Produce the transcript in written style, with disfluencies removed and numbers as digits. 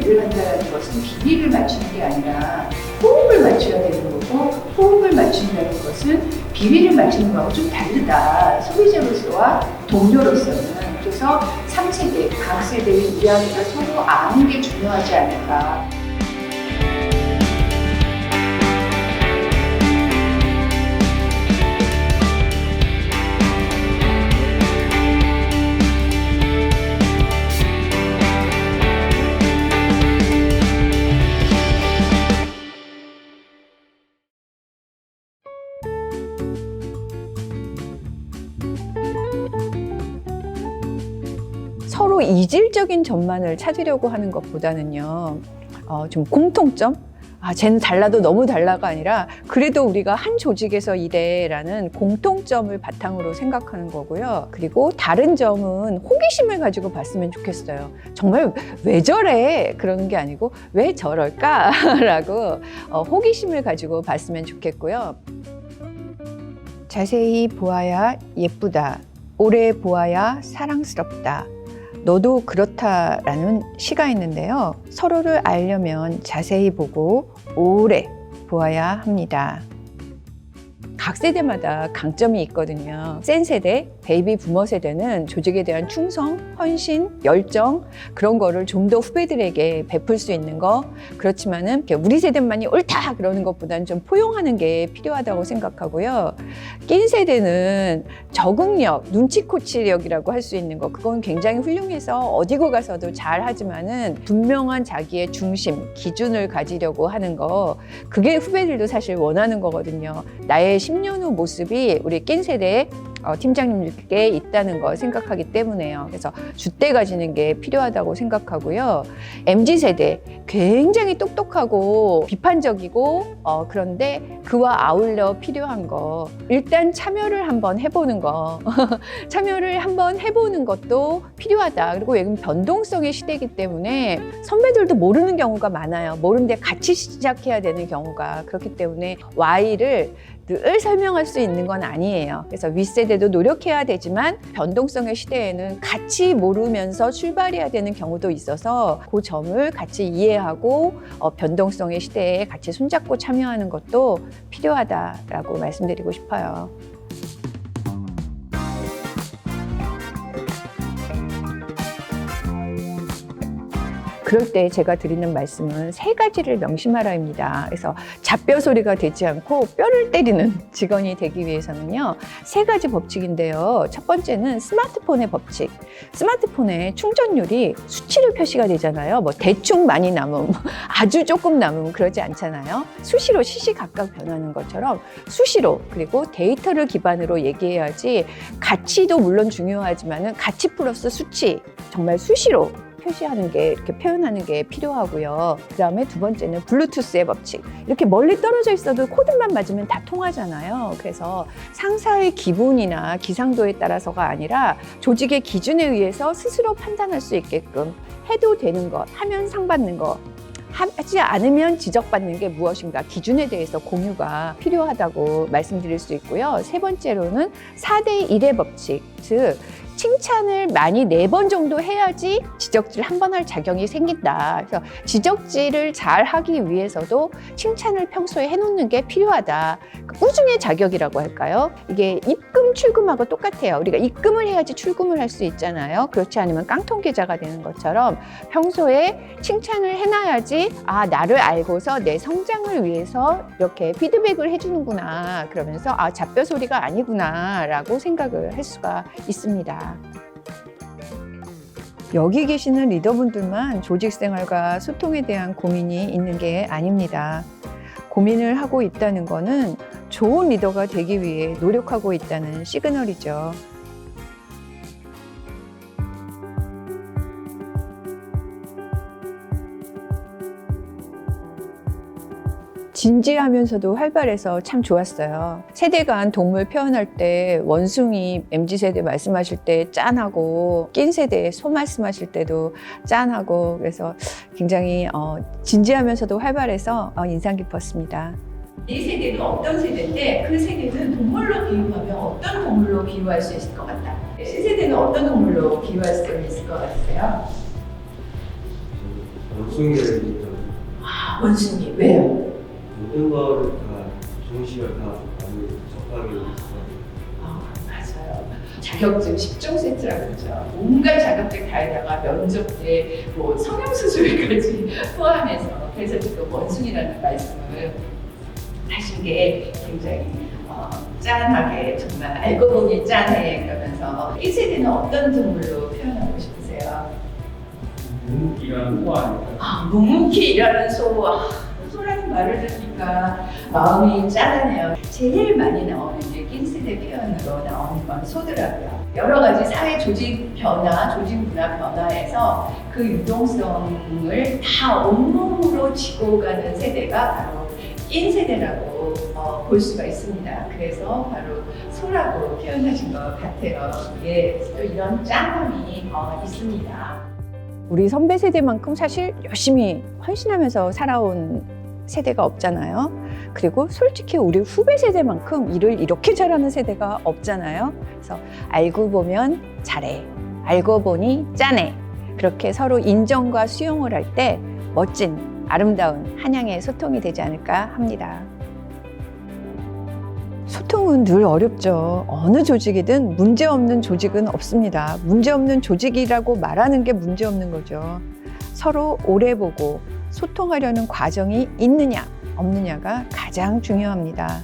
일을 한다는 것은 비밀을 맞추는 게 아니라 호흡을 맞춰야 되는 거고, 호흡을 맞춘다는 것은 비밀을 맞추는 거하고 좀 다르다. 소비자로서와 동료로서는. 그래서 3세대, 각 세대의 이야기가 서로 아는 게 중요하지 않을까. 서로 이질적인 점만을 찾으려고 하는 것보다는요, 좀 공통점? 쟤는 달라도 너무 달라가 아니라 그래도 우리가 한 조직에서 일해라는 공통점을 바탕으로 생각하는 거고요. 그리고 다른 점은 호기심을 가지고 봤으면 좋겠어요. 정말 왜 저래? 그러는 게 아니고 왜 저럴까? 라고 호기심을 가지고 봤으면 좋겠고요. 자세히 보아야 예쁘다. 오래 보아야 사랑스럽다. 너도 그렇다라는 시가 있는데요. 서로를 알려면 자세히 보고 오래 보아야 합니다. 각 세대마다 강점이 있거든요. 센 세대, 베이비 부머 세대는 조직에 대한 충성, 헌신, 열정 그런 거를 좀 더 후배들에게 베풀 수 있는 거. 그렇지만은 우리 세대만이 옳다 그러는 것보다는 좀 포용하는 게 필요하다고 생각하고요. 낀 세대는 적응력, 눈치코치력이라고 할 수 있는 거. 그건 굉장히 훌륭해서 어디고 가서도 잘 하지만은 분명한 자기의 중심, 기준을 가지려고 하는 거. 그게 후배들도 사실 원하는 거거든요. 나의 10년 후 모습이 우리 낀 세대 팀장님들께 있다는 거 생각하기 때문에요. 그래서 줏대 가지는 게 필요하다고 생각하고요. MZ세대 굉장히 똑똑하고 비판적이고 그런데 그와 아울러 필요한 거 일단 참여를 한번 해보는 거 참여를 한번 해보는 것도 필요하다. 그리고 요즘 변동성의 시대이기 때문에 선배들도 모르는 경우가 많아요. 모르는데 같이 시작해야 되는 경우가 그렇기 때문에 Y를 늘 설명할 수 있는 건 아니에요. 그래서 윗세대도 노력해야 되지만 변동성의 시대에는 같이 모르면서 출발해야 되는 경우도 있어서 그 점을 같이 이해하고 변동성의 시대에 같이 손잡고 참여하는 것도 필요하다라고 말씀드리고 싶어요. 그럴 때 제가 드리는 말씀은 3가지를 명심하라입니다. 그래서 잡뼈 소리가 되지 않고 뼈를 때리는 직원이 되기 위해서는요, 3가지 법칙인데요. 첫 번째는 스마트폰의 법칙. 스마트폰에 충전율이 수치로 표시가 되잖아요. 뭐 대충 많이 남음, 아주 조금 남음 그러지 않잖아요. 수시로 시시각각 변하는 것처럼 수시로 그리고 데이터를 기반으로 얘기해야지 가치도 물론 중요하지만은 가치 플러스 수치 정말 수시로 표시하는 게 이렇게 표현하는 게 필요하고요. 그 다음에 두 번째는 블루투스의 법칙. 이렇게 멀리 떨어져 있어도 코드만 맞으면 다 통하잖아요. 그래서 상사의 기분이나 기상도에 따라서가 아니라 조직의 기준에 의해서 스스로 판단할 수 있게끔 해도 되는 것, 하면 상 받는 것, 하지 않으면 지적받는 게 무엇인가 기준에 대해서 공유가 필요하다고 말씀드릴 수 있고요. 세 번째로는 4대 1의 법칙, 즉 칭찬을 많이 4번 정도 해야지 지적질 한 번 할 자격이 생긴다. 그래서 지적질을 잘 하기 위해서도 칭찬을 평소에 해놓는 게 필요하다. 꾸중의 자격이라고 할까요? 이게 입금, 출금하고 똑같아요. 우리가 입금을 해야지 출금을 할 수 있잖아요. 그렇지 않으면 깡통 계좌가 되는 것처럼 평소에 칭찬을 해놔야지 나를 알고서 내 성장을 위해서 이렇게 피드백을 해주는구나. 그러면서 잡뼈 소리가 아니구나 라고 생각을 할 수가 있습니다. 여기 계시는 리더분들만 조직 생활과 소통에 대한 고민이 있는 게 아닙니다. 고민을 하고 있다는 것은 좋은 리더가 되기 위해 노력하고 있다는 시그널이죠. 진지하면서도 활발해서 참 좋았어요. 세대 간 동물 표현할 때 원숭이 MZ세대 말씀하실 때 짠하고 낀 세대 소 말씀하실 때도 짠하고 그래서 굉장히 진지하면서도 활발해서 인상 깊었습니다. 이 세대는 어떤 세대인데 그 세대는 동물로 비유하면 어떤 동물로 비유할 수 있을 것 같다. 신세대는 어떤 동물로 비유할 수 있을 것 같으세요? 원숭이를 좀 아, 원숭이 왜요? 모든 거를 다 좋은 시간 다 많이 접하게 됐어요. 아, 맞아요. 자격증 10종 세트라고 그러죠. 온갖 자격증 다 해다가 면접 때 뭐 성형수술까지 포함해서 그래서 지금 원숭이라는 말씀을 하신 게 굉장히 짠하게 정말 알고 보니 짠해 그러면서 1세대는 어떤 동물로 표현하고 싶으세요? 묵묵이라는 호 아닐까요? 아, 묵묵히 일하는 소. 아, 소라는 말을 들으니까 마음이 짠하네요. 제일 많이 나오는 게 낀세대 표현으로 나오는 건 소더라고요. 여러 가지 사회 조직 변화, 조직 문화 변화에서 그 유동성을 다 온몸으로 지고 가는 세대가 바로 낀세대라고 볼 수가 있습니다. 그래서 바로 소라고 표현하신 것 같아요. 예, 또 이런 짠함이 있습니다. 우리 선배 세대만큼 사실 열심히 헌신하면서 살아온 세대가 없잖아요. 그리고 솔직히 우리 후배 세대만큼 일을 이렇게 잘하는 세대가 없잖아요. 그래서 알고 보면 잘해, 알고 보니 짠해. 그렇게 서로 인정과 수용을 할 때 멋진, 아름다운 한양의 소통이 되지 않을까 합니다. 소통은 늘 어렵죠. 어느 조직이든 문제없는 조직은 없습니다. 문제없는 조직이라고 말하는 게 문제없는 거죠. 서로 오래 보고 소통하려는 과정이 있느냐, 없느냐가 가장 중요합니다.